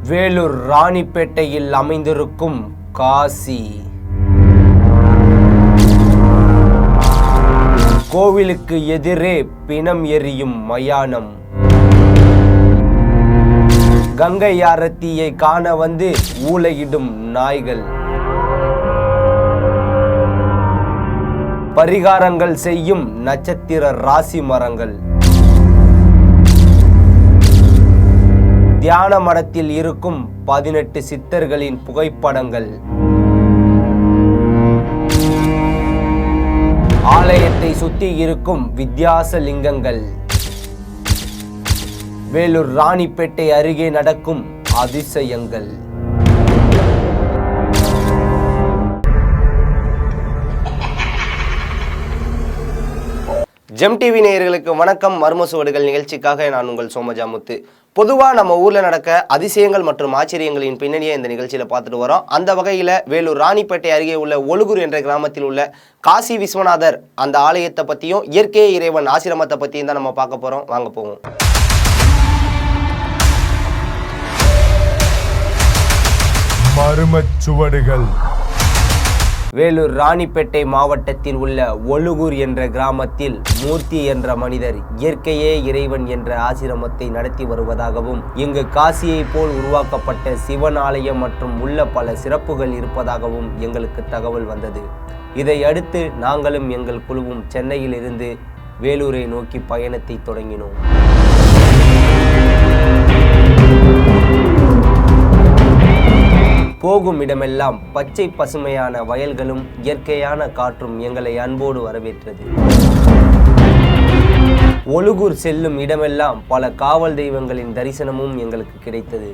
வேலூர் ராணிப்பேட்டையில் அமைந்திருக்கும் காசி கோவிலுக்கு எதிரே பிணம் எரியும் மயானம். கங்கை ஆரத்தியை காண வந்து ஊளையிடும் நாய்கள். பரிகாரங்கள் செய்யும் நட்சத்திர ராசி மரங்கள். தியான மடத்தில் இருக்கும் 18 சித்தர்களின் புகைப்படங்கள். ஆலயத்தை சுற்றி இருக்கும் வித்தியாச லிங்கங்கள். வேலூர் ராணிப்பேட்டை அருகே நடக்கும் அதிசயங்கள். ஜெம் டிவி நேயர்களுக்கு வணக்கம். மர்ம சுவடுகள் நிகழ்ச்சிக்காக நான் உங்கள் சோமஜாமுத்து. பொதுவாக நம்ம ஊரில் நடக்க அதிசயங்கள் மற்றும் ஆச்சரியங்களின் பின்னணியை இந்த நிகழ்ச்சியில் பார்த்துட்டு வரோம். அந்த வகையில் வேலூர் ராணிப்பேட்டை அருகே உள்ள ஒழுகூர் என்ற கிராமத்தில் உள்ள காசி விஸ்வநாதர் அந்த ஆலயத்தை பற்றியும் இயற்கை இறைவன் ஆசிரமத்தை பற்றியும் தான் நம்ம பார்க்க போகிறோம். வாங்க போவோம். மர்ம சுவடுகள். வேலூர் ராணிப்பேட்டை மாவட்டத்தில் உள்ள ஒழுகூர் என்ற கிராமத்தில் மூர்த்தி என்ற மனிதர் இயற்கையே இறைவன் என்ற ஆசிரமத்தை நடத்தி வருவதாகவும் இங்கு காசியை போல் உருவாக்கப்பட்ட சிவன் ஆலயம் மற்றும் உள்ள பல சிறப்புகள் இருப்பதாகவும் எங்களுக்கு தகவல் வந்தது. இதை அடுத்து நாங்களும் எங்கள் குழுவும் சென்னையில் இருந்து வேலூரை நோக்கி பயணத்தை தொடங்கினோம். போகும் இடமெல்லாம் பச்சை பசுமையான வயல்களும் இயற்கையான காற்றும் எங்களை அன்போடு வரவேற்றது. ஒழுகூர் செல்லும் இடமெல்லாம் பல காவல் தெய்வங்களின் தரிசனமும் எங்களுக்கு கிடைத்தது.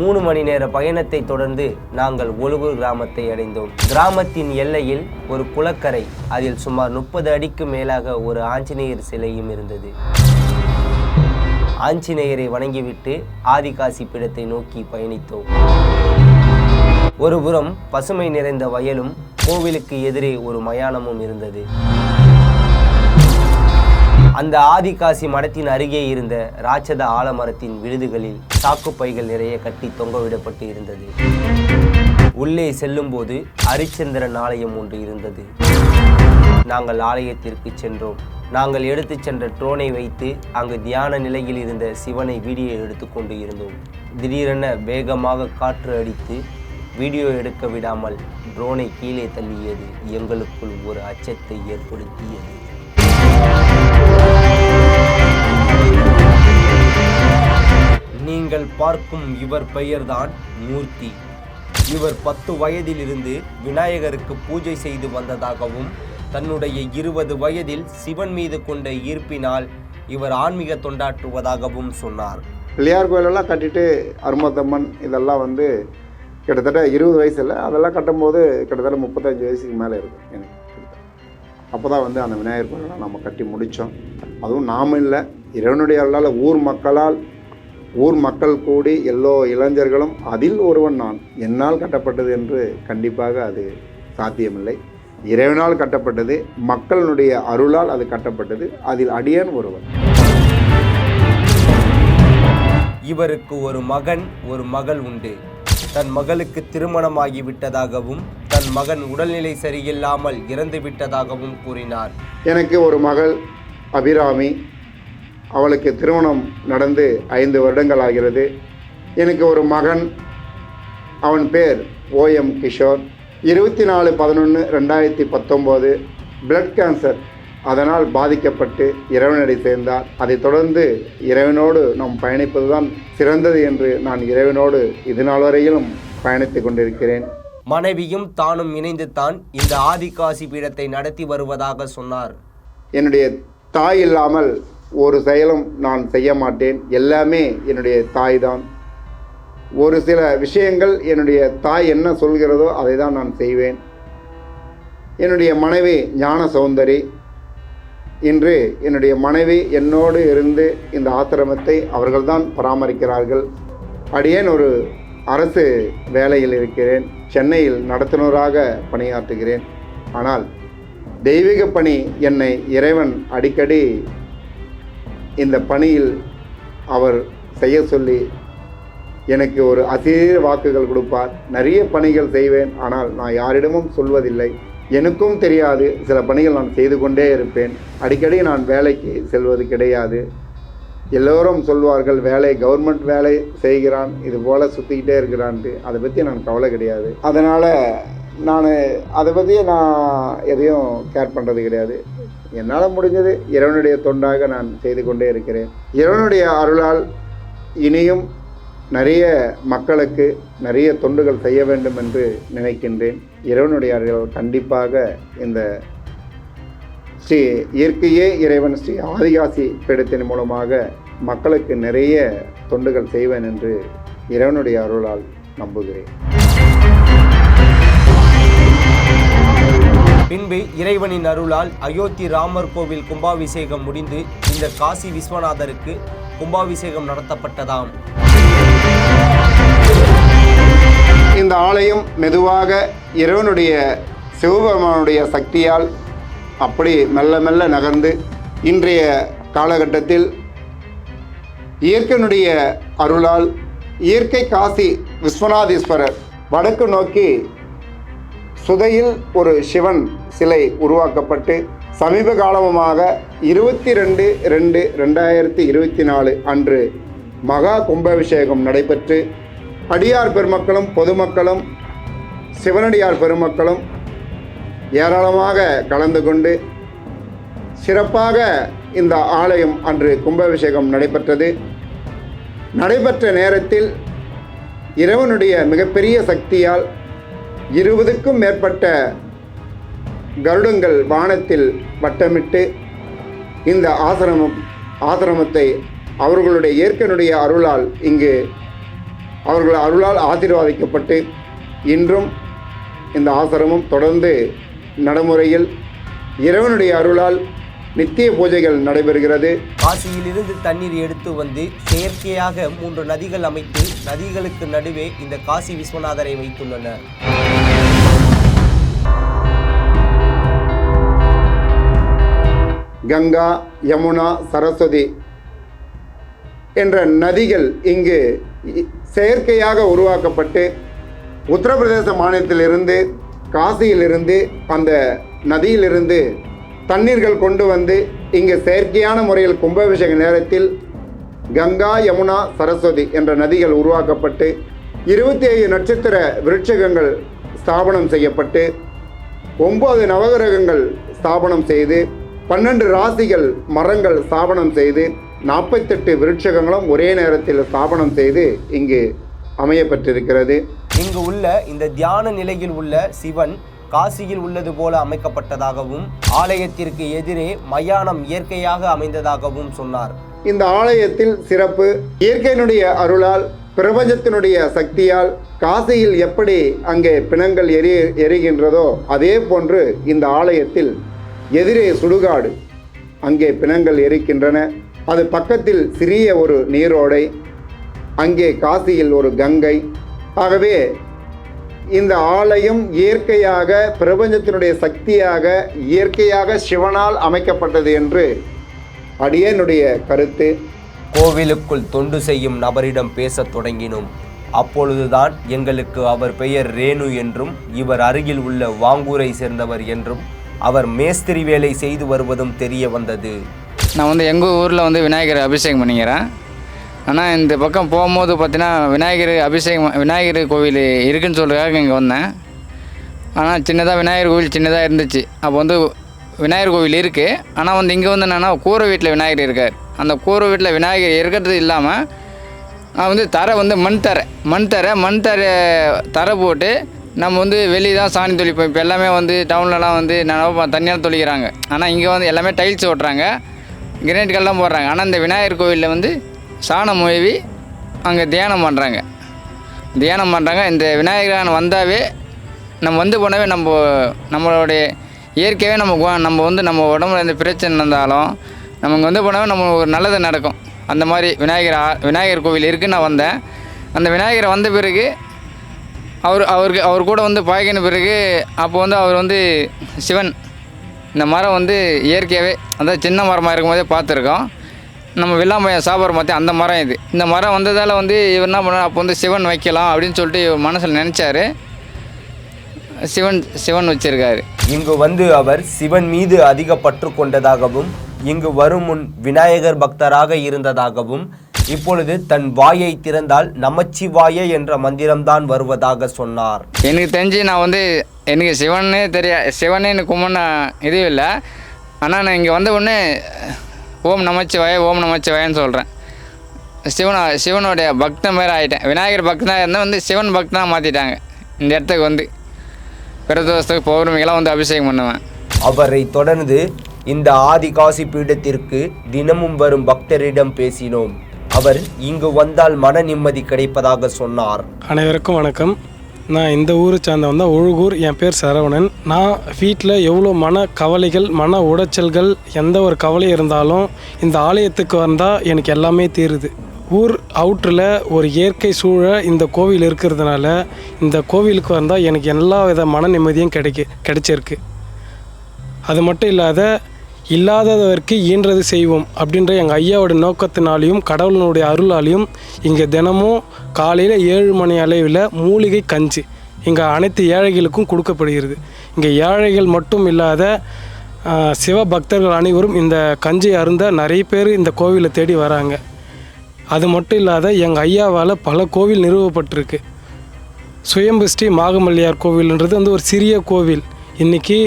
3 மணி நேர பயணத்தை தொடர்ந்து நாங்கள் ஒழுகூர் கிராமத்தை அடைந்தோம். கிராமத்தின் எல்லையில் ஒரு குளக்கரை, அதில் சுமார் 30 அடிக்கு மேலாக ஒரு ஆஞ்சநேயர் சிலையும் இருந்தது. ஆஞ்சநேயரை வணங்கிவிட்டு ஆதிகாசி பீடத்தை நோக்கி பயணித்தோம். ஒருபுறம் பசுமை நிறைந்த வயலும் கோவிலுக்கு எதிரே ஒரு மயானமும் இருந்தது. அந்த ஆதிகாசி மடத்தின் அருகே இருந்த ராட்சத ஆலமரத்தின் விழுதுகளில் சாக்குப்பைகள் நிறைய கட்டி தொங்கவிடப்பட்டு இருந்தது. உள்ளே செல்லும் போது ஹரிச்சந்திரன் ஆலயம் ஒன்று இருந்தது. நாங்கள் ஆலயத்திற்கு சென்றோம். நாங்கள் எடுத்து சென்ற ட்ரோனை வைத்து அங்கு தியான நிலையில் இருந்த சிவனை வீடியோ எடுத்து கொண்டு இருந்தோம். திடீரென வேகமாக காற்று அடித்து வீடியோ எடுக்க விடாமல் ட்ரோனை கீழே தள்ளியது எங்களுக்குள் ஒரு அச்சத்தை ஏற்படுத்தியது. நீங்கள் பார்க்கும் இவர் பெயர்தான் மூர்த்தி. இவர் 10 வயதிலிருந்து விநாயகருக்கு பூஜை செய்து வந்ததாகவும் தன்னுடைய 20 வயதில் சிவன் மீது கொண்ட ஈர்ப்பினால் இவர் ஆன்மீக தொண்டாற்றுவதாகவும் சொன்னார். பிள்ளையார் கோயிலெல்லாம் கட்டிட்டு அருமத்தம்மன் இதெல்லாம் வந்து கிட்டத்தட்ட 20 வயசில் அதெல்லாம் கட்டும்போது கிட்டத்தட்ட 35 வயசுக்கு மேலே இருக்கும் எனக்கு. அப்போ தான் வந்து அந்த விநாயகர் கோயிலெல்லாம் நம்ம கட்டி முடித்தோம். அதுவும் நாம் இல்லை, இறைவனுடைய அருளால் ஊர் மக்கள் கூடி எல்லோ இளைஞர்களும் அதில் ஒருவன் நான். என்னால் கட்டப்பட்டது என்று கண்டிப்பாக அது சாத்தியமில்லை. இறைவனால் கட்டப்பட்டது, மக்களுடைய அருளால் அது கட்டப்பட்டது. அதில் அடியேன் ஒருவன். இவருக்கு ஒரு மகன் ஒரு மகள் உண்டு. தன் மகளுக்கு திருமணமாகிவிட்டதாகவும் தன் மகன் உடல்நிலை சரியில்லாமல் இறந்து விட்டதாகவும் கூறினார். எனக்கு ஒரு மகள் அபிராமி. அவளுக்கு திருமணம் நடந்து 5 வருடங்கள் ஆகிறது. எனக்கு ஒரு மகன், அவன் பேர் OM கிஷோர். 24/11/2019 பிளட் கேன்சர் அதனால் பாதிக்கப்பட்டு இறைவனடி சேர்ந்தார். அதைத் தொடர்ந்து இறைவனோடு நாம் பயணிப்பது தான் சிறந்தது என்று நான் இறைவனோடு இதுநாள் வரையிலும் பயணித்து கொண்டிருக்கிறேன். மனைவியும் தானும் இணைந்து தான் இந்த ஆதிகாசி பீடத்தை நடத்தி வருவதாக சொன்னார். என்னுடைய தாய் இல்லாமல் ஒரு செயலும் நான் செய்ய மாட்டேன். எல்லாமே என்னுடைய தாய் தான். ஒரு சில விஷயங்கள் என்னுடைய தாய் என்ன சொல்கிறதோ அதை தான் நான் செய்வேன். என்னுடைய மனைவி ஞான சௌந்தரி. இன்று என்னுடைய மனைவி என்னோடு இருந்து இந்த ஆசிரமத்தை அவர்கள்தான் பராமரிக்கிறார்கள். அடியேன் ஒரு அரசு வேலையில் இருக்கிறேன். சென்னையில் நடத்துனராக பணியாற்றுகிறேன். ஆனால் தெய்வீக பணி என்னை இறைவன் அடிக்கடி இந்த பணியில் அவர் செய்ய சொல்லி எனக்கு ஒரு அசீர வாக்குகள் கொடுப்பார். நிறைய பணிகள் செய்வேன், ஆனால் நான் யாரிடமும் சொல்வதில்லை. எனக்கும் தெரியாது, சில பணிகள் நான் செய்து கொண்டே இருப்பேன். அடிக்கடி நான் வேலைக்கு செல்வது கிடையாது. எல்லோரும் சொல்வார்கள் வேலை கவர்மெண்ட் வேலை செய்கிறான், இது போல் சுற்றிக்கிட்டே இருக்கிறான்ட்டு. அதை பற்றி நான் கவலை கிடையாது. அதனால் நான் அதை பற்றி நான் எதையும் கேர் பண்ணுறது கிடையாது. என்னால் முடிஞ்சது இறைவனுடைய தொண்டாக நான் செய்து கொண்டே இருக்கிறேன். இறைவனுடைய அருளால் இனியும் நிறைய மக்களுக்கு நிறைய தொண்டுகள் செய்ய வேண்டும் என்று நினைக்கின்றேன். இறைவனுடைய அருளால் கண்டிப்பாக இந்த ஸ்ரீ இயற்கையே இறைவன் ஸ்ரீ ஆதிகாசி பீடத்தின் மூலமாக மக்களுக்கு நிறைய தொண்டுகள் செய்வேன் என்று இறைவனுடைய அருளால் நம்புகிறேன். பின்பு இறைவனின் அருளால் அயோத்தி ராமர் கோவில் கும்பாபிஷேகம் முடிந்து இந்த காசி விஸ்வநாதருக்கு கும்பாபிஷேகம் நடத்தப்பட்டதாம். இந்த ஆலயம் மெதுவாக இறைவனுடைய சிவபெருமானுடைய சக்தியால் அப்படி மெல்ல மெல்ல நகர்ந்து இன்றைய காலகட்டத்தில் இயற்கையினுடைய அருளால் இயற்கை காசி விஸ்வநாதீஸ்வரர் வடக்கு நோக்கி சுதையில் ஒரு சிவன் சிலை உருவாக்கப்பட்டு சமீப காலமாக 22/2/2024 அன்று மகா கும்பாபிஷேகம் நடைபெற்று அடியார் பெருமக்களும் பொதுமக்களும் சிவனடியார் பெருமக்களும் ஏராளமாக கலந்து கொண்டு சிறப்பாக இந்த ஆலயம் அன்று கும்பாபிஷேகம் நடைபெற்றது. நடைபெற்ற நேரத்தில் இறைவனுடைய மிகப்பெரிய சக்தியால் 20க்கும் மேற்பட்ட கருடங்கள் வானத்தில் வட்டமிட்டு இந்த ஆசிரமத்தை அவர்களுடைய இயற்கையினுடைய அருளால் இங்கு அவர்கள் அருளால் ஆசீர்வாதிக்கப்பட்டு இன்றும் இந்த ஆசிரமம் தொடர்ந்து நடைமுறையில் இறைவனுடைய அருளால் நித்திய பூஜைகள் நடைபெறுகிறது. காசியிலிருந்து தண்ணீர் எடுத்து வந்து செயற்கையாக 3 நதிகள் அமைத்து நதிகளுக்கு நடுவே இந்த காசி விஸ்வநாதரை வைத்துள்ளனர். கங்கா, யமுனா, சரஸ்வதி என்ற நதிகள் இங்கு செயற்கையாக உருவாக்கப்பட்டு உத்தரப்பிரதேச மாநிலத்திலிருந்து காசியிலிருந்து அந்த நதியிலிருந்து தண்ணீர்கள் கொண்டு வந்து இங்கு செயற்கையான முறையில் கும்பாபிஷேக நேரத்தில் கங்கா, யமுனா, சரஸ்வதி என்ற நதிகள் உருவாக்கப்பட்டு 27 நட்சத்திர விருட்சகங்கள் ஸ்தாபனம் செய்யப்பட்டு 9 நவகிரகங்கள் ஸ்தாபனம் செய்து 12 ராசிகள் மரங்கள் ஸ்தாபனம் செய்து 48 விருட்சகங்களும் ஒரே நேரத்தில் ஸ்தாபனம் செய்து இங்கு அமையப்பட்டிருக்கிறது. இங்கு உள்ள இந்த தியான நிலையில் உள்ள சிவன் காசியில் உள்ளது போல அமைக்கப்பட்டதாகவும் ஆலயத்திற்கு எதிரே மயானம் இயற்கையாக அமைந்ததாகவும் சொன்னார். இந்த ஆலயத்தில் சிறப்பு இயற்கையினுடைய அருளால் பிரபஞ்சத்தினுடைய சக்தியால் காசியில் எப்படி அங்கே பிணங்கள் எரிகின்றதோ அதே போன்று இந்த ஆலயத்தில் எதிரே சுடுகாடு, அங்கே பிணங்கள் எரிக்கின்றன. அது பக்கத்தில் சிறிய ஒரு நீரோடை, அங்கே காசியில் ஒரு கங்கை. ஆகவே இந்த ஆலயம் இயற்கையாக பிரபஞ்சத்தினுடைய சக்தியாக இயற்கையாக சிவனால் அமைக்கப்பட்டது என்று அடியேனுடைய கருத்து. கோவிலுக்குள் தொண்டு செய்யும் நபரிடம் பேசத் தொடங்கினோம். அப்பொழுதுதான் எங்களுக்கு அவர் பெயர் ரேணு என்றும் இவர் அருகில் உள்ள வாங்கூரை சேர்ந்தவர் என்றும் அவர் மேஸ்திரி வேலை செய்து வருவதும் தெரிய வந்தது. நான் எங்கள் ஊரில் விநாயகர் அபிஷேகம் பண்ணிக்கிறேன். ஆனால் இந்த பக்கம் போகும்போது பார்த்தீங்கன்னா விநாயகர் கோவில் இருக்குதுன்னு சொல்கிறதுக்காக இங்கே வந்தேன். ஆனால் சின்னதாக விநாயகர் கோவில் சின்னதாக இருந்துச்சு. அப்போ விநாயகர் கோவில் இருக்குது. ஆனால் இங்கே என்னென்னா கூரை வீட்டில் விநாயகர் இருக்கார். அந்த கூரை வீட்டில் விநாயகர் இருக்கிறது இல்லாமல் தரை மண் தரை போட்டு நம்ம வெளியே தான் சாணி தொளிப்போம். இப்போ எல்லாமே டவுன்லலாம் நான் தண்ணியால் தொளிக்கிறாங்க. ஆனால் இங்கே எல்லாமே டைல்ஸ் ஓட்டுறாங்க, கிரானைட் கல்லாம் போடுறாங்க. ஆனால் இந்த விநாயகர் கோவிலில் சாணம் மொழவி அங்கே தியானம் பண்ணுறாங்க. இந்த விநாயகர் வந்தாவே நம்ம போனாவே நம்மளுடைய இயற்கையாகவே நம்ம நம்ம உடம்புல எந்த பிரச்சனை இருந்தாலும் நம்ம இங்கே போனாவே நம்ம ஒரு நல்லது நடக்கும். அந்த மாதிரி விநாயகர் கோவில் இருக்குன்னு நான் வந்தேன். அந்த விநாயகர் வந்த பிறகு அவர் கூட பாய்க்கின பிறகு அப்போ அவர் சிவன் இந்த மரம் இயற்கையாகவே சின்ன மரமாக இருக்கும்போதே பார்த்துருக்கோம். நம்ம வெள்ளாமையை சாப்பிட்ற மாதிரி அந்த மரம் இது. இந்த மரம் வந்ததால் வந்து இவர் என்ன பண்ணார், அப்போ வந்து சிவன் வைக்கலாம் அப்படின்னு சொல்லிட்டு இவர் மனசில் நினச்சாரு. சிவன் வச்சிருக்காரு. இங்கு வந்து அவர் சிவன் மீது அதிக பற்று கொண்டதாகவும் இங்கு வரும் முன் விநாயகர் பக்தராக இருந்ததாகவும் இப்பொழுது தன் வாயை திறந்தால் நமச்சிவாய என்ற மந்திரம்தான் வருவதாக சொன்னார். எனக்கு தெரிஞ்சு நான் வந்து எனக்கு சிவனே எனக்கு கும்பிட்ன இதுவும் இல்லை. ஆனால் நான் இங்கே வந்த உடனே ஓம் நமச்சிவாயன்னு சொல்கிறேன். சிவனுடைய பக்தன் மாதிரி ஆகிட்டேன். விநாயகர் பக்தனாக இருந்தால் வந்து சிவன் பக்தனாக மாற்றிட்டாங்க. இந்த இடத்துக்கு வந்து பிரதோஷத்துக்கு பௌர்ணமிக்கெல்லாம் வந்து அபிஷேகம் பண்ணுவேன். அவரை தொடர்ந்து இந்த ஆதிகாசி பீடத்திற்கு தினமும் வரும் பக்தரிடம் பேசினோம். அவர் இங்கு வந்தால் மன நிம்மதி கிடைப்பதாக சொன்னார். அனைவருக்கும் வணக்கம். நான் இந்த ஊரை சார்ந்தவன் தான், ஒழுகூர். என் பேர் சரவணன். நான் வீட்டில் எவ்வளோ மன கவலைகள், மன உடைச்சல்கள், எந்த ஒரு கவலை இருந்தாலும் இந்த ஆலயத்துக்கு வந்தால் எனக்கு எல்லாமே தீருது. ஊர் அவுட்டரில் ஒரு இயற்கை சூழல் இந்த கோவில் இருக்கிறதுனால இந்த கோவிலுக்கு வந்தால் எனக்கு எல்லா வித மன நிம்மதியும் கிடைச்சிருக்கு. அது மட்டும் இல்லாததற்கு ஈன்றது செய்வோம் அப்படின்ற எங்கள் ஐயாவோட நோக்கத்தினாலையும் கடவுளினுடைய அருளாலையும் இங்கே தினமும் காலையில் 7 மணி அளவில் மூலிகை கஞ்சி இங்கே அனைத்து ஏழைகளுக்கும் கொடுக்கப்படுகிறது. இங்கே ஏழைகள் மட்டும் இல்லாத சிவபக்தர்கள் அனைவரும் இந்த கஞ்சி அருந்த நிறைய பேர் இந்த கோவிலை தேடி வராங்க. அது மட்டும் இல்லாத எங்கள் ஐயாவால் பல கோவில் நிறுவப்பட்டிருக்கு. சுயம்பு ஸ்ரீ மாகமல்லியார் கோவில்ன்றது வந்து ஒரு சிறிய கோவில் இன்றைக்கி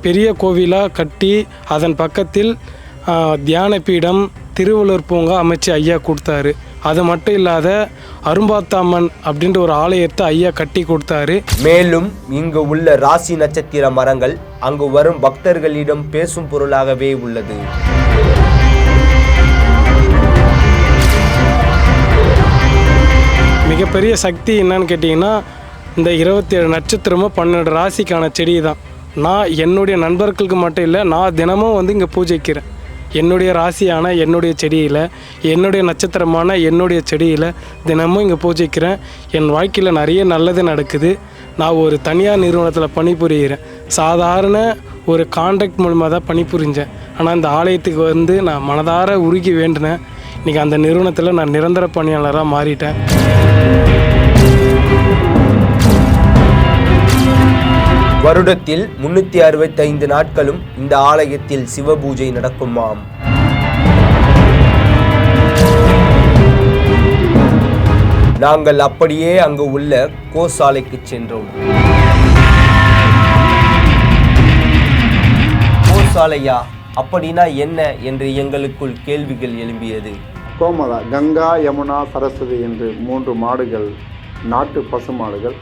பெரிய கோவிலாக கட்டி அதன் பக்கத்தில் தியான பீடம், திருவள்ளுவர் பூங்கா அமைச்சு ஐயா கொடுத்தாரு. அது மட்டும் இல்லாத அரும்பாத்தாம்மன் அப்படின்ற ஒரு ஆலயத்தை ஐயா கட்டி கொடுத்தாரு. மேலும் இங்கு உள்ள ராசி நட்சத்திர மரங்கள் அங்கு வரும் பக்தர்களிடம் பேசும் பொருளாகவே உள்ளது. மிகப்பெரிய சக்தி என்னன்னு கேட்டிங்கன்னா இந்த 27 நட்சத்திரமும் 12 ராசிக்கான செடி தான். நான் என்னுடைய நண்பர்களுக்கு மட்டும் இல்லை, நான் தினமும் வந்து இங்கே பூஜைக்கிறேன். என்னுடைய ராசியான என்னுடைய செடியில், என்னுடைய நட்சத்திரமான என்னுடைய செடியில் தினமும் இங்கே பூஜைக்கிறேன். என் வாழ்க்கையில் நிறைய நல்லது நடக்குது. நான் ஒரு தனியார் நிறுவனத்தில் பணிபுரிகிறேன். சாதாரண ஒரு கான்ட்ராக்ட் மூலமாக தான் பணிபுரிஞ்சேன். ஆனால் இந்த ஆலயத்துக்கு வந்து நான் மனதார உருகி வேண்டினேன். இன்றைக்கி அந்த நிறுவனத்தில் நான் நிரந்தர பணியாளராக மாறிட்டேன். வருடத்தில் 365 நாட்களும் இந்த ஆலயத்தில் சிவபூஜை நடக்குமாம். நாங்கள் அப்படியே அங்கு உள்ள கோசாலைக்கு சென்றோம். கோசாலையா அப்படின்னா என்ன என்று எங்களுக்குள் கேள்விகள் எழும்பியது. கோமதா, கங்கா, யமுனா, சரஸ்வதி என்று 3 மாடுகள், நாட்டு பசு மாடுகள்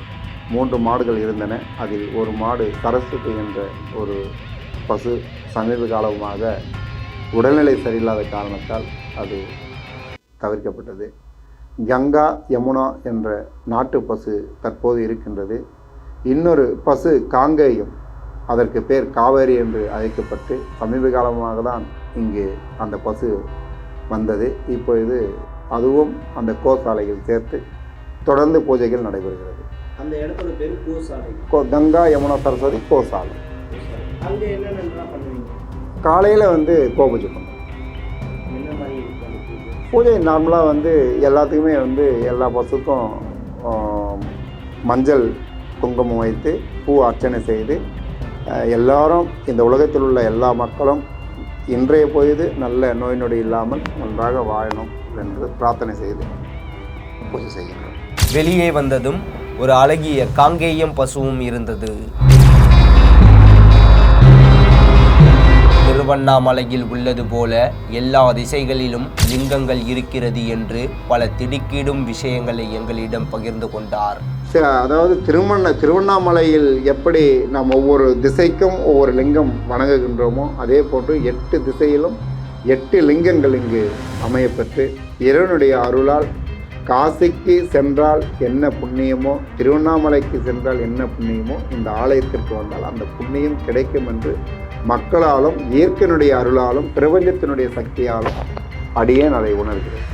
3 மாடுகள் இருந்தன. அதில் ஒரு மாடு சரஸ்வதி என்ற ஒரு பசு சமீப காலமாக உடல்நிலை சரியில்லாத காரணத்தால் அது தவிர்க்கப்பட்டது. கங்கா, யமுனா என்ற நாட்டு பசு தற்போது இருக்கின்றது. இன்னொரு பசு காங்கேயம், அதற்கு பேர் காவேரி என்று அழைக்கப்பட்டு சமீப காலமாக தான் இங்கே அந்த பசு வந்தது. இப்பொழுது அதுவும் அந்த கோசாலையில் சேர்த்து தொடர்ந்து பூஜைகள் நடைபெறுகிறது. அந்த இடத்தோட பேர் கோசாலை. கங்கா, யமுனா, சரஸ்வதி கோசாலை. அங்கே என்னென்ன பண்ணுவீங்க? காலையில் வந்து கோபூஜை பண்ணுவோம். என்ன மாதிரி பூஜை நார்மலாக வந்து எல்லாத்துக்குமே வந்து எல்லா பசுக்கும் மஞ்சள் குங்குமம் வைத்து பூ அர்ச்சனை செய்து எல்லாரும் இந்த உலகத்தில் உள்ள எல்லா மக்களும் இன்றைய பொழுது நல்ல நோய் நொடி இல்லாமல் நன்றாக வாழணும் என்று பிரார்த்தனை செய்து பூஜை செய்கின்றோம். வெளியே வந்ததும் ஒரு அழகிய காங்கேயம் பசுவும் இருந்தது. திருவண்ணாமலையில் உள்ளது போல எல்லா திசைகளிலும் லிங்கங்கள் இருக்கிறது என்று பல திடுக்கிடும் விஷயங்களை எங்களிடம் பகிர்ந்து கொண்டார். அதாவது திருவண்ணாமலையில் எப்படி நாம் ஒவ்வொரு திசைக்கும் ஒவ்வொரு லிங்கம் வணங்குகின்றோமோ அதே போன்று 8 திசையிலும் 8 லிங்கங்கள் இங்கு அமையப்பெற்று இறைவனுடைய அருளால் காசிக்கு சென்றால் என்ன புண்ணியமோ, திருவண்ணாமலைக்கு சென்றால் என்ன புண்ணியமோ, இந்த ஆலயத்திற்கு வந்தால் அந்த புண்ணியம் கிடைக்கும் என்று மக்களாலும் இயற்கையினுடைய அருளாலும் பிரபஞ்சத்தினுடைய சக்தியாலும் அடியேன் அதை உணர்கிறேன்.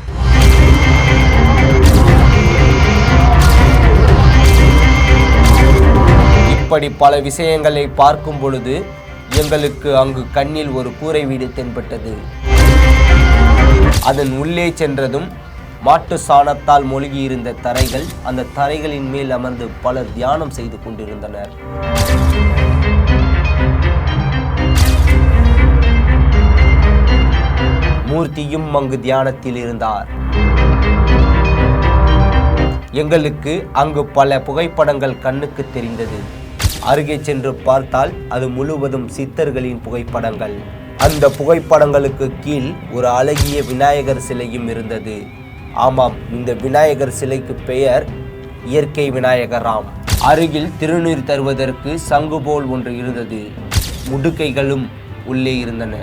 இப்படி பல விஷயங்களை பார்க்கும் பொழுது எங்களுக்கு அங்கு கண்ணில் ஒரு கூரை வீடு தென்பட்டது. அதன் உள்ளே சென்றதும் மாட்டு சாணத்தால் மூழ்கியிருந்த தரைகள், அந்த தரைகளின் மேல் அமர்ந்து பலர் தியானம் செய்து கொண்டிருந்தனர். மூர்த்தியும் அங்கு தியானத்தில் இருந்தார். எங்களுக்கு அங்கு பல புகைப்படங்கள் கண்ணுக்கு தெரிந்தது. அருகே சென்று பார்த்தால் அது முழுவதும் சித்தர்களின் புகைப்படங்கள். அந்த புகைப்படங்களுக்கு கீழ் ஒரு அழகிய விநாயகர் சிலையும் இருந்தது. ஆமாம், இந்த விநாயகர் சிலைக்கு பெயர் இயற்கை விநாயகராம். அருகில் திருநீர் தருவதற்கு சங்கு போல் ஒன்று இருந்தது. முடுக்கைகளும் உள்ளே இருந்தன.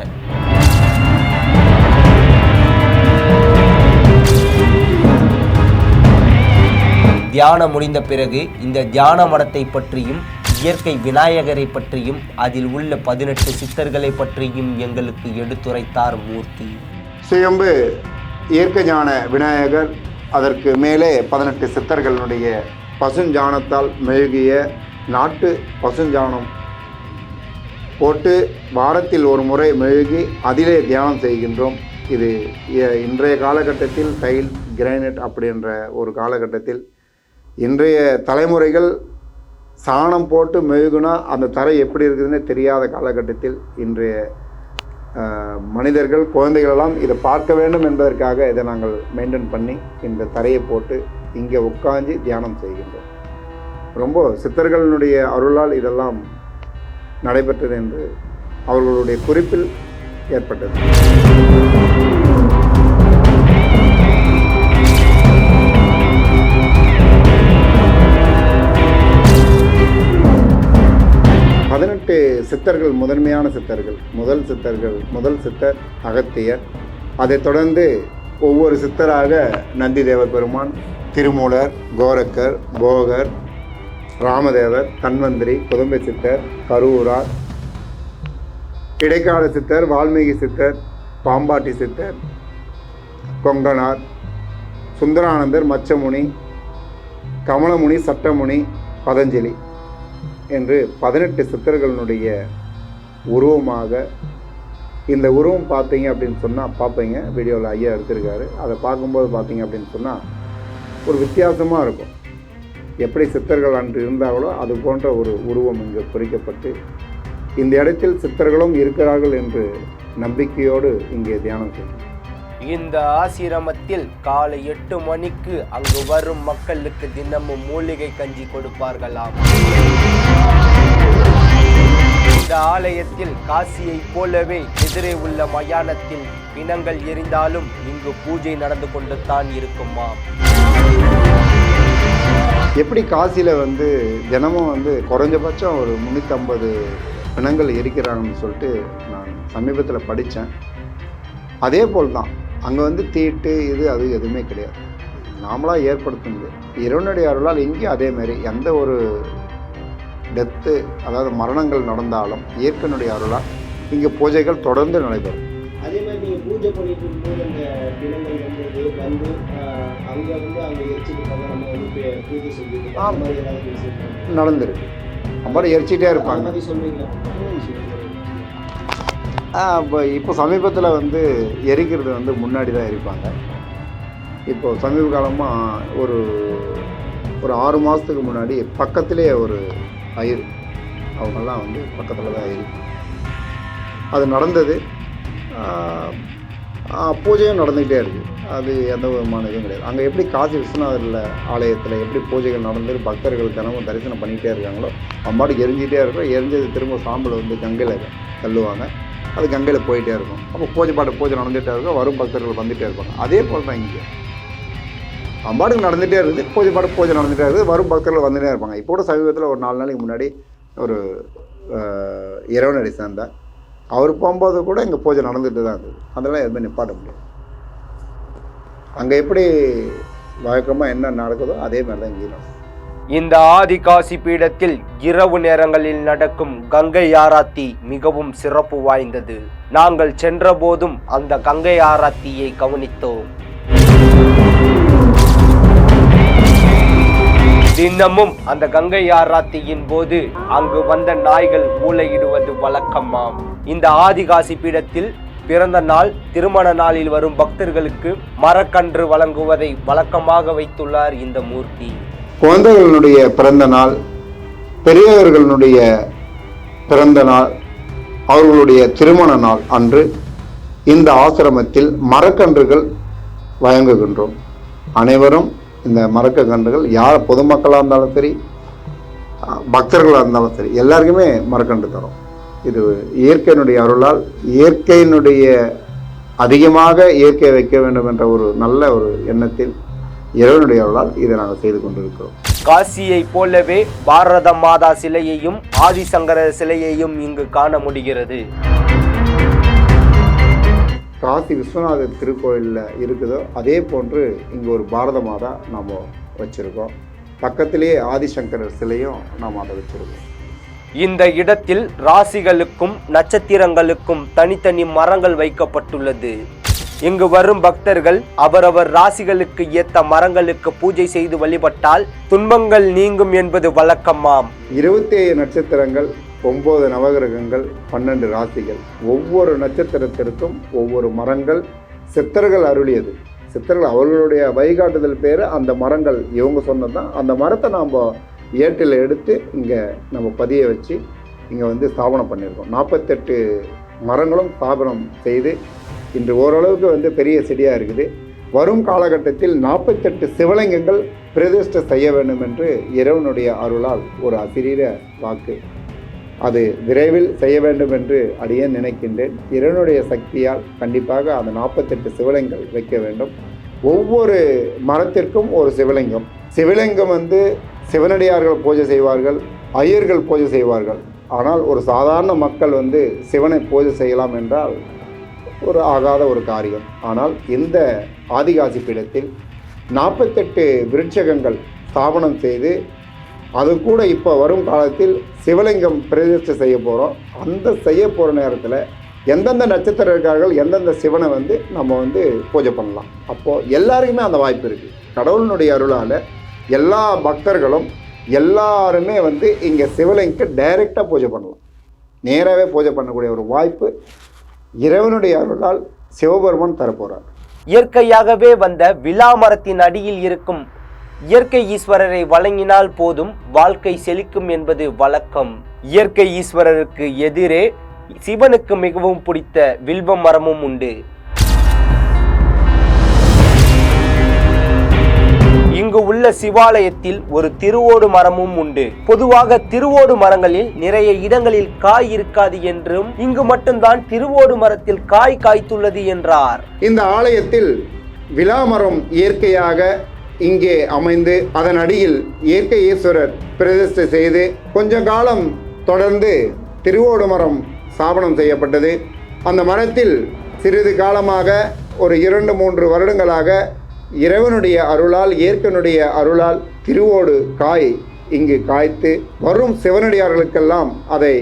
தியானம் முடிந்த பிறகு இந்த தியான மடத்தை பற்றியும் இயற்கை விநாயகரை பற்றியும் அதில் உள்ள 18 சித்தர்களை பற்றியும் எங்களுக்கு எடுத்துரைத்தார் மூர்த்தி. சுயம்பு இயற்கை ஞான விநாயகர், அதற்கு மேலே 18 சித்தர்களுடைய பசுஞ்சாணத்தால் மெழுகிய நாட்டு பசுஞ்சாணம் போட்டு வாரத்தில் ஒரு முறை மெழுகி அதிலே தியானம் செய்கின்றோம். இது இன்றைய காலகட்டத்தில் டைல் கிரானைட் அப்படின்ற ஒரு காலகட்டத்தில் இன்றைய தலைமுறைகள் சாணம் போட்டு மெழுகுனா அந்த தரை எப்படி இருக்குதுன்னு தெரியாத காலகட்டத்தில் இன்றைய மனிதர்கள், குழந்தைகளெல்லாம் இதை பார்க்க வேண்டும் என்பதற்காக இதை நாங்கள் மெயின்டைன் பண்ணி இந்த தரையை போட்டு இங்கே உட்காந்து தியானம் செய்கின்றோம். ரொம்ப சித்தர்களுடைய அருளால் இதெல்லாம் நடைபெற்றது என்று அவர்களுடைய குறிப்பில் ஏற்பட்டது. சித்தர்கள் முதன்மையான சித்தர்கள். முதல் சித்தர் அகத்தியர். அதைத் தொடர்ந்து ஒவ்வொரு சித்தராக நந்திதேவர் பெருமான், திருமூலர், கோரக்கர், போகர், ராமதேவர், தன்வந்திரி, குதம்பை சித்தர், கரூரார், இடைக்கால சித்தர், வால்மீகி சித்தர், பாம்பாட்டி சித்தர், கொங்கனார், சுந்தரானந்தர், மச்சமுனி, கமலமுனி, சட்டமுனி, பதஞ்சலி என்று 18 சித்தர்களுடைய உருவமாக. இந்த உருவம் பார்த்தீங்க அப்படின்னு சொன்னால், பார்ப்பீங்க வீடியோவில் ஐயா எடுத்திருக்காரு, அதை பார்க்கும்போது பார்த்தீங்க அப்படின்னு சொன்னால் ஒரு வித்தியாசமாக இருக்கும். எப்படி சித்தர்கள் அன்று இருந்தாங்களோ அது போன்ற ஒரு உருவம் இங்கு பொறிக்கப்பட்டு இந்த இடத்தில் சித்தர்களும் இருக்கிறார்கள் என்று நம்பிக்கையோடு இங்கே தியானம் செய்யும். இந்த ஆசிரமத்தில் காலை 8 மணிக்கு அங்கு வரும் மக்களுக்கு தினமும் மூலிகை கஞ்சி கொடுப்பார்களாம். இந்த ஆலயத்தில் காசியை போலவே எதிரே உள்ள மயானத்தில் பிணங்கள் எரிந்தாலும் இங்கு பூஜை நடந்து கொண்டு தான் இருக்குமா. எப்படி காசியில் தினமும் குறைஞ்சபட்சம் ஒரு 350 பிணங்கள் எரிக்கிறாங்கன்னு சொல்லிட்டு நான் சமீபத்தில் படித்தேன். அதே போல் தான் அங்கே தீட்டு இது அது எதுவுமே கிடையாது, நாமளாக ஏற்படுத்துனது. இறைவனுடைய அருளால் இங்கேயும் அதேமாரி எந்த ஒரு டெத்து, அதாவது மரணங்கள் நடந்தாலும் இயற்கையினுடைய அருளால் இங்கே பூஜைகள் தொடர்ந்து நடைபெறும். அதே மாதிரி நீங்கள் பூஜை பண்ணிட்டு இருக்கும்போது அந்த பிணங்கள் அங்கே எரிச்சிட்டு பூஜை செஞ்சு நடந்துருக்கு. அப்புறம் எரிச்சிட்டே இருப்பாங்க. இப்போ சமீபத்தில் எரிக்கிறது முன்னாடி தான் எரிப்பாங்க. இப்போ சமீப காலமாக ஒரு 6 மாதத்துக்கு முன்னாடி பக்கத்துலேயே ஒரு ஐயர் அவங்கெல்லாம் பக்கத்தில் தான் எரிப்பாங்க. அது நடந்தது. பூஜையும் நடந்துக்கிட்டே இருக்குது. அது எந்த விதமான இதுவும் கிடையாது. அங்கே எப்படி காசி விஸ்வநாதரில் ஆலயத்தில் எப்படி பூஜைகள் நடந்து பக்தர்கள் தினமும் தரிசனம் பண்ணிக்கிட்டே இருக்காங்களோ அம்பாட்டுக்கு எரிஞ்சிகிட்டே இருக்கும். எரிஞ்சது திரும்ப சாம்பல் கங்கையில் தள்ளுவாங்க. அது கங்கையில் போயிட்டே இருக்கும். அப்போ பூஜை நடந்துகிட்டே இருக்கும். வரும் பக்தர்கள் வந்துகிட்டே இருப்பாங்க. அதே போல் தான் இங்கே அம்பாட்டுக்கு நடந்துகிட்டே இருக்குது. பூஜை நடந்துகிட்டே இருக்குது. வரும் பக்தர்கள் வந்துகிட்டே இருப்பாங்க. இப்போ கூட சமீபத்தில் ஒரு 4 நாளைக்கு முன்னாடி ஒரு இறைவனடி சேர்ந்தார். அவர் போகும்போது கூட இங்கே பூஜை நடந்துகிட்டு தான் இருந்தது. அதெல்லாம் எதுவுமே நிப்பாட்ட முடியாது. அங்கே எப்படி வழக்கமாக என்ன நடக்குதோ அதே மாதிரி தான் இங்கே. இந்த ஆதிகாசி பீடத்தில் இரவு நேரங்களில் நடக்கும் கங்கை ஆராத்தி மிகவும் சிறப்பு வாய்ந்தது. நாங்கள் சென்ற போதும் அந்த கங்கை ஆராத்தியை கவனித்தோம். தினமும் அந்த கங்கை ஆராத்தியின் போது அங்கு வந்த நாய்கள் ஊளையிடுவது வழக்கமாம். இந்த ஆதிகாசி பீடத்தில் பிறந்த நாள், திருமண நாளில் வரும் பக்தர்களுக்கு மரக்கன்று வழங்குவதை வழக்கமாக வைத்துள்ளார் இந்த மூர்த்தி. குழந்தைகளுடைய பிறந்த நாள், பெரியவர்களுடைய பிறந்த நாள், அவர்களுடைய திருமண நாள் அன்று இந்த ஆசிரமத்தில் மரக்கன்றுகள் வழங்குகின்றோம். அனைவரும் இந்த மரக்கன்றுகள், யார் பொதுமக்களாக இருந்தாலும் சரி, பக்தர்களாக இருந்தாலும் சரி, எல்லாருக்குமே மரக்கன்று தரோம். இது இயற்கையினுடைய அருளால், இயற்கையினுடைய அதிகமாக இயற்கை வைக்க வேண்டும் என்ற ஒரு நல்ல ஒரு எண்ணத்தில் இறைவனுடைய அருளால் இதை நாங்கள் செய்து கொண்டிருக்கிறோம். காசியை போலவே பாரத மாதா சிலையையும் ஆதிசங்கரர் சிலையையும் இங்கு காண முடிகிறது. காசி விஸ்வநாதர் திருக்கோயிலில் இருக்குதோ அதே போன்று இங்கே ஒரு பாரத மாதா நாம் வச்சுருக்கோம். பக்கத்திலேயே ஆதிசங்கரர் சிலையும் நாம் அதை வச்சுருக்கோம். இந்த இடத்தில் ராசிகளுக்கும் நட்சத்திரங்களுக்கும் தனித்தனி மரங்கள் வைக்கப்பட்டுள்ளது. இங்கு வரும் பக்தர்கள் அவரவர் ராசிகளுக்கு ஏத்த மரங்களுக்கு பூஜை செய்து வழிபட்டால் துன்பங்கள் நீங்கும் என்பது வழக்கமாம். 27 நட்சத்திரங்கள், 9 நவகிரகங்கள், 12 ராசிகள், ஒவ்வொரு நட்சத்திரத்திற்கும் ஒவ்வொரு மரங்கள் சித்தர்கள் அருளியது. சித்தர்கள் அவர்களுடைய வழிகாட்டுதல் பேர் அந்த மரங்கள் இவங்க சொன்னது தான். அந்த மரத்தை நாம் ஏட்டில் எடுத்து இங்கே நம்ம பதிய வச்சு இங்கே வந்து ஸ்தாபனம் பண்ணியிருக்கோம். 48 மரங்களும் ஸ்தாபனம் செய்து இன்று ஓரளவுக்கு வந்து பெரிய செடியாக இருக்குது. வரும் காலகட்டத்தில் 48 சிவலிங்கங்கள் பிரதிஷ்டை செய்ய வேண்டும் என்று இறைவனுடைய அருளால் ஒரு அசிரீர வாக்கு. அது விரைவில் செய்ய வேண்டும் என்று அடியேன் நினைக்கின்றேன். இறைவனுடைய சக்தியால் கண்டிப்பாக அந்த 48 சிவலிங்கங்கள் வைக்க வேண்டும். ஒவ்வொரு மரத்திற்கும் ஒரு சிவலிங்கம். சிவலிங்கம் வந்து சிவனடியார்கள் பூஜை செய்வார்கள், ஐயர்கள் பூஜை செய்வார்கள். ஆனால் ஒரு சாதாரண மக்கள் வந்து சிவனை பூஜை செய்யலாம் என்றால் ஒரு ஆகாத ஒரு காரியம். ஆனால் இந்த ஆதிகாசி பீடத்தில் 48 விருட்சகங்கள் ஸ்தாபனம் செய்து அது கூட இப்போ வரும் காலத்தில் சிவலிங்கம் பிரதிஷ்டை செய்ய போகிறோம். அந்த செய்ய போகிற நேரத்தில் எந்தெந்த நட்சத்திரம் இருக்கார்கள், எந்தெந்த சிவனை வந்து நம்ம வந்து பூஜை பண்ணலாம். அப்போது எல்லாருக்குமே அந்த வாய்ப்பு இருக்குது. கடவுளினுடைய அருளால் எல்லா பக்தர்களும் எல்லாருமே வந்து இங்கே சிவலிங்கத்தை டைரெக்டாக பூஜை பண்ணலாம். நேராகவே பூஜை பண்ணக்கூடிய ஒரு வாய்ப்பு இறைவனுடைய அருளால் சிவபெருமான் தரப்போகிறார். இயற்கையாகவே வந்த விலாமரத்தின் அடியில் இருக்கும் இயற்கை ஈஸ்வரரை வழங்கினால் போதும் வாழ்க்கை செழிக்கும் என்பது வழக்கம். இயற்கை ஈஸ்வரருக்கு எதிரே சிவனுக்கு மிகவும் பிடித்த வில்வ மரமும் உண்டு. இங்கு உள்ள சிவாலயத்தில் ஒரு திருவோடு மரமும் உண்டு. பொதுவாக திருவோடு மரங்களில் நிறைய இடங்களில் காய் இருக்காது என்றும் இங்கு மட்டும்தான் திருவோடு மரத்தில் காய் காய்த்துள்ளது என்றார். இந்த ஆலயத்தில் விலாமரம் இயற்கையாக இங்கே அமைந்து அதன் அடியில் இயற்கை ஈஸ்வரர் பிரதிஷ்டை செய்து கொஞ்ச காலம் தொடர்ந்து திருவோடு மரம் ஸ்தாபனம் செய்யப்பட்டது. அந்த மரத்தில் சிறிது காலமாக ஒரு 2-3 வருடங்களாக இறைவனுடைய அருளால், இயற்கையினுடைய அருளால் திருவோடு காய் இங்கு காய்த்து வரும் சிவனடியார்களுக்கெல்லாம் அதை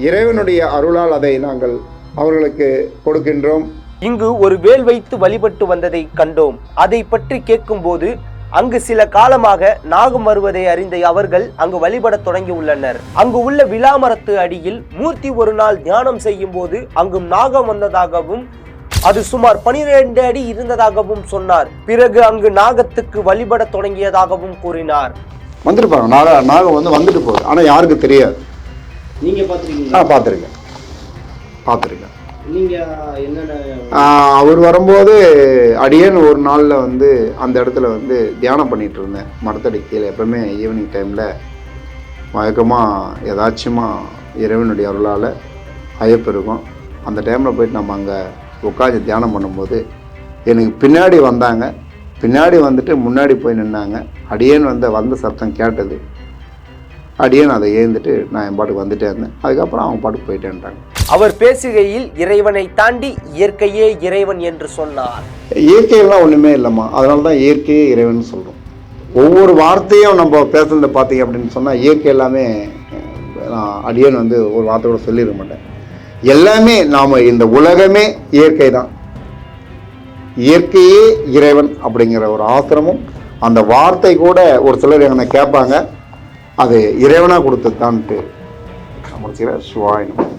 இறைவனுடைய அருளால் அதை நாங்கள் அவர்களுக்கு கொடுக்கின்றோம். இங்கு ஒரு வேல் வைத்து வழிபட்டு வந்ததை கண்டோம். அதை பற்றி கேட்கும்போது அங்கு சில காலமாக நாகம் வருவதை அறிந்த அவர்கள் அங்கு வழிபட தொடங்கி உள்ளனர். அங்கு உள்ள விலாமரத்து அடியில் மூர்த்தி ஒரு நாள் தியானம் செய்யும் போது அங்கும் நாகம் வந்ததாகவும் அது சுமார் 12 அடி இருந்ததாகவும் சொன்னார். பிறகு அங்கு நாகத்துக்கு வழிபட தொடங்கியதாகவும் கூறினார். வந்துருப்பாங்க, நாகம் வந்து வந்துட்டு போகுது, ஆனால் யாருக்கு தெரியாது. நீங்க பார்த்துருக்கீங்களா? பார்த்துருக்கேன். நீங்க என்னென்ன? அவர் வரும்போது அடியேன் ஒரு நாளில் வந்து அந்த இடத்துல வந்து தியானம் பண்ணிட்டு இருந்தேன். மரத்தடி கீழே எப்பவுமே ஈவினிங் டைமில் வழக்கமாக ஏதாச்சுமா இறைவனுடைய அருளால் ஐயப்பு இருக்கும். அந்த டைமில் போயிட்டு நம்ம அங்கே உட்காந்து தியானம் பண்ணும்போது எனக்கு பின்னாடி வந்தாங்க. பின்னாடி வந்துட்டு முன்னாடி போய் நின்னாங்க. அடியேன் வந்த சத்தம் கேட்டது. அடியேன் அதை ஏந்துட்டு நான் என் பாட்டுக்கு வந்துட்டே இருந்தேன். அதுக்கப்புறம் அவங்க பாட்டுக்கு போயிட்டேன்ட்டாங்க. அவர் பேசுகையில் இறைவனை தாண்டி இயற்கையே இறைவன் என்று சொன்னார். இயற்கையெல்லாம் ஒன்றுமே இல்லைம்மா, அதனால தான் இயற்கையே இறைவன் சொல்கிறோம். ஒவ்வொரு வார்த்தையும் நம்ம பேசுறத பார்த்தீங்க அப்படின்னு சொன்னால் இயற்கை எல்லாமே நான் அடியேன் ஒரு வார்த்தை கூட சொல்லிட மாட்டேன். எல்லாமே நாம் இந்த உலகமே இயற்கை தான். இயற்கையே இறைவன் அப்படிங்கிற ஒரு ஆசிரமும் அந்த வார்த்தை கூட ஒரு சிலர் என்னை கேட்பாங்க. அது இறைவனாக கொடுத்தது தான்ட்டு முடிச்சுக்கிறேன். சிவாயினம்.